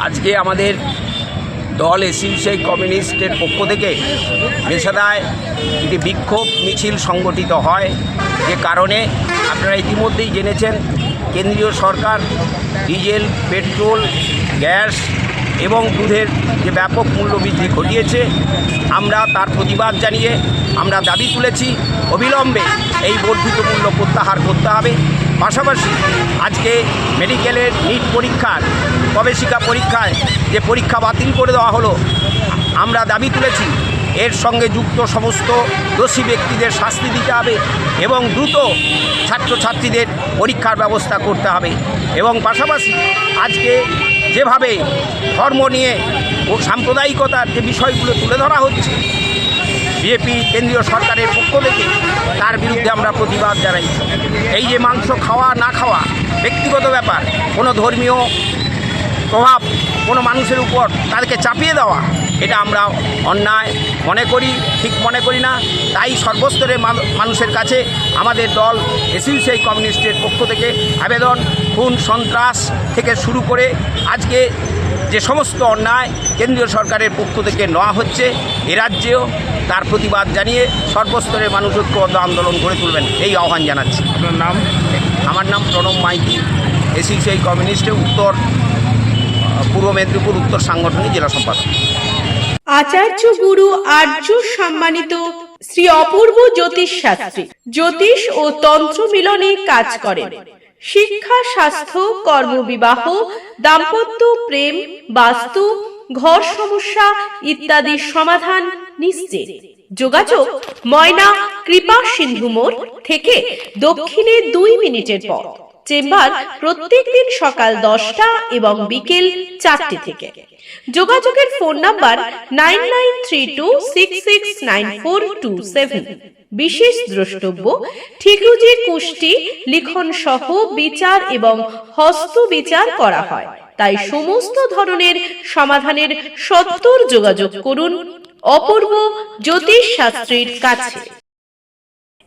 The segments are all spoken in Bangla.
আজকে আমাদের দল এসইউসিআই কমিউনিস্টের পক্ষ থেকে বেসাদায় একটি বিক্ষোভ মিছিল সংগঠিত হয়, যে কারণে আপনারা ইতিমধ্যেই জেনেছেন কেন্দ্রীয় সরকার ডিজেল, পেট্রোল, গ্যাস এবং দুধের যে ব্যাপক মূল্যবৃদ্ধি ঘটিয়েছে। আমরা তার প্রতিবাদ জানিয়ে আমরা দাবি তুলেছি অবিলম্বে এই বর্ধিত মূল্য প্রত্যাহার করতে হবে। পাশাপাশি আজকে মেডিকেলের নিট পরীক্ষার প্রবেশিকা পরীক্ষায় যে পরীক্ষা বাতিল করে দেওয়া হলো, আমরা দাবি তুলেছি এর সঙ্গে যুক্ত সমস্ত দোষী ব্যক্তিদের শাস্তি দিতে হবে এবং দ্রুত ছাত্রছাত্রীদের পরীক্ষার ব্যবস্থা করতে হবে। এবং পাশাপাশি আজকে যেভাবে ধর্ম নিয়ে ও সাম্প্রদায়িকতার যে বিষয়গুলো তুলে ধরা হচ্ছে বিজেপি কেন্দ্রীয় সরকারের পক্ষ থেকে, তার বিরুদ্ধে আমরা প্রতিবাদ জানাই। এই যে মাংস খাওয়া না খাওয়া ব্যক্তিগত ব্যাপার, কোনো ধর্মীয় প্রভাব কোনো মানুষের উপর তাদেরকে চাপিয়ে দেওয়া, এটা আমরা অন্যায় মনে করি, ঠিক মনে করি না। তাই সর্বস্তরের মানুষের কাছে আমাদের দল এসইউসিআই কমিউনিস্টের পক্ষ থেকে আবেদন, খুন সন্ত্রাস থেকে শুরু করে আজকে যে সমস্ত অন্যায় কেন্দ্রীয় সরকারের পক্ষ থেকে নেওয়া হচ্ছে এ রাজ্যেও তার প্রতিবাদ জানিয়ে সর্বস্তরের মানুষ ঐক্যবদ্ধ আন্দোলন গড়ে তুলবেন, এই আহ্বান জানাচ্ছি। আপনার নাম? আমার নাম প্রণব মাইতি, এসইউসিআই কমিউনিস্টের পূর্ব মেদিনীপুর উত্তর সাংগঠনিক জেলা সম্পাদক। আচার্য গুরু আর্য সম্মানিত শ্রী অপূর্ব জ্যোতিষ শাস্ত্রী জ্যোতিষ ও তন্ত্র মিলনে কাজ করেন। শিক্ষা, স্বাস্থ্য, কর্মবিবাহ, দাম্পত্য, প্রেম, বাস্তু, ঘর সমস্যা ইত্যাদি সমাধান নিশ্চিত। যোগাযোগ ময়না কৃপা সিন্ধু মোড় থেকে দক্ষিণে 2 মিনিটের পথ। চেম্বার প্রত্যেক দিন সকাল 10টা এবং বিকেল 4টে থেকে। যোগাযোগের ফোন নাম্বার 9932669427। বিশেষ দ্রষ্টব্য ঠিকুজি কুষ্টি লিখন সহ বিচার এবং হস্ত বিচার করা হয়, তাই সমস্ত ধরনের সমাধানের সত্বর যোগাযোগ করুন অপূর্ব জ্যোতিষ শাস্ত্রীর কাছে।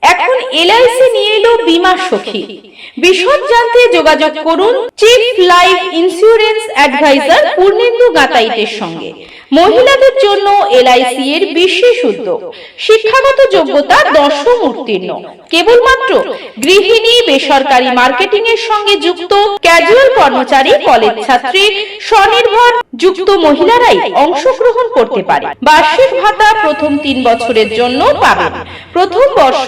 এখন এলআইসি নিয়ে এলো বীমা সখী। বিশদ জানতে যোগাযোগ করুন chief life insurance advisor Purnendu গাতাইতের সঙ্গে। মহিলাদের জন্য এলআইসি এর বিশেষ উদ্যোগ। শিক্ষাগত যোগ্যতা 10ম উত্তীর্ণ, কেবলমাত্র গৃহিণী, বেসরকারি মার্কেটিং এর সঙ্গে যুক্ত, ক্যাজুয়াল কর্মচারী, কলেজ ছাত্রী, স্বনির্ভর যুক্ত মহিলারাই অংশগ্রহণ করতে পারে। বার্ষিক ভাতা প্রথম 3 বছরের জন্য পাবেন। প্রথম বর্ষ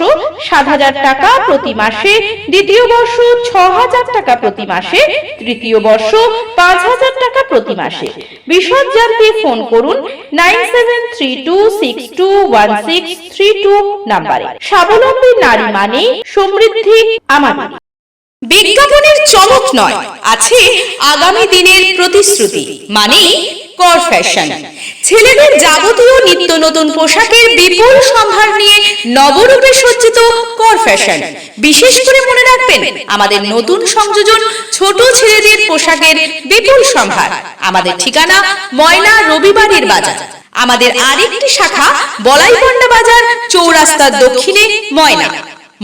7,000 টাকা প্রতি মাসে, দ্বিতীয় বর্ষ 6,000 টাকা প্রতি মাসে, তৃতীয় বর্ষ 5,000 টাকা প্রতি মাসে। বিশদ জানতে ফোন করুন 9732621632 নাম্বারে। স্বাবলম্বী নারী মানে সমৃদ্ধি আমাদের। বিজ্ঞাপনের চমক নয়, আছে আগামী দিনের প্রতিশ্রুতি, মানে কর ফ্যাশন। ছেলেদের যাবতীয় নিত্য নতুন পোশাকের বিপুল সম্ভার নিয়ে নবরূপে সজ্জিত কর ফ্যাশন। বিশেষ করে মনে রাখবেন, আমাদের নতুন সংযোজন ছোট ছেলেদের পোশাকের বিপুল সম্ভার। আমাদের ঠিকানা ময়না রবিবারের বাজার। আমাদের আরেকটি শাখা বলাইপন্ডা বাজার, চৌরাস্তার দক্ষিণে ময়না।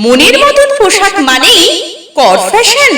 মনের মতন পোশাক মানেই কর ফ্যাশন।